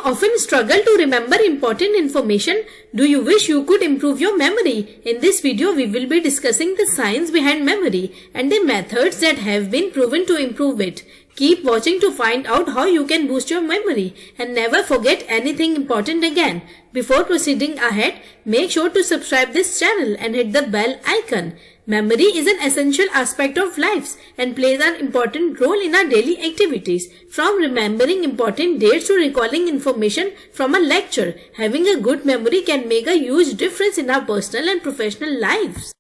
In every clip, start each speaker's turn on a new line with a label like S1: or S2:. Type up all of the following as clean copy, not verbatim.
S1: often struggle to remember important information? Do you wish you could improve your memory? In this video, we will be discussing the science behind memory and the methods that have been proven to improve it. Keep watching to find out how you can boost your memory and never forget anything important again. Before proceeding ahead, make sure to subscribe this channel and hit the bell icon. Memory is an essential aspect of lives and plays an important role in our daily activities. From remembering important dates to recalling information from a lecture, having a good memory can make a huge difference in our personal and professional lives.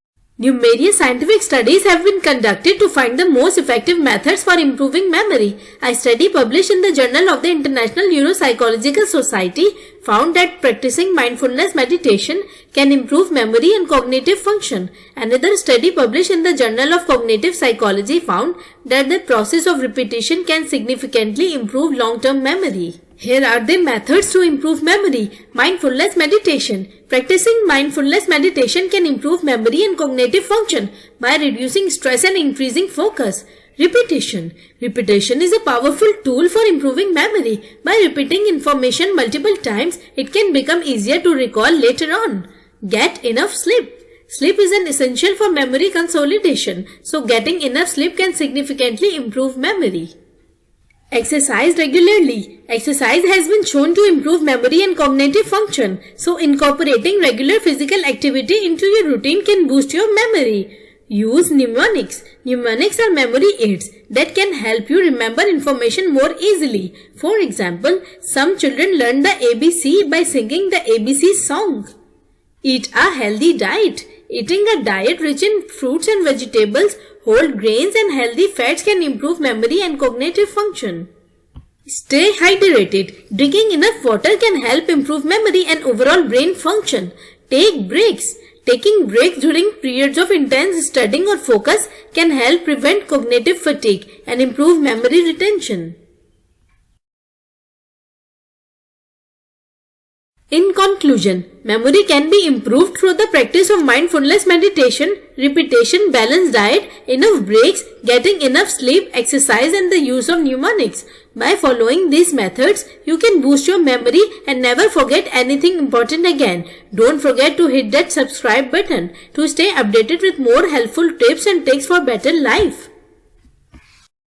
S1: Numerous scientific studies have been conducted to find the most effective methods for improving memory. A study published in the Journal of the International Neuropsychological Society found that practicing mindfulness meditation can improve memory and cognitive function. Another study published in the Journal of Cognitive Psychology found that the process of repetition can significantly improve long-term memory. Here are the methods to improve memory. Mindfulness meditation. Practicing mindfulness meditation can improve memory and cognitive function by reducing stress and increasing focus. Repetition. Repetition is a powerful tool for improving memory. By repeating information multiple times, it can become easier to recall later on. Get enough sleep. Sleep is an essential for memory consolidation, so getting enough sleep can significantly improve memory. Exercise regularly. Exercise has been shown to improve memory and cognitive function, so incorporating regular physical activity into your routine can boost your memory. Use mnemonics. Mnemonics are memory aids that can help you remember information more easily. For example, some children learn the ABC by singing the ABC song. Eat a healthy diet. Eating a diet rich in fruits and vegetables, whole grains and healthy fats can improve memory and cognitive function. Stay hydrated. Drinking enough water can help improve memory and overall brain function. Take breaks. Taking breaks during periods of intense studying or focus can help prevent cognitive fatigue and improve memory retention. In conclusion, memory can be improved through the practice of mindfulness meditation, repetition, balanced diet, enough breaks, getting enough sleep, exercise and the use of mnemonics. By following these methods, you can boost your memory and never forget anything important again. Don't forget to hit that subscribe button to stay updated with more helpful tips and tricks for better life.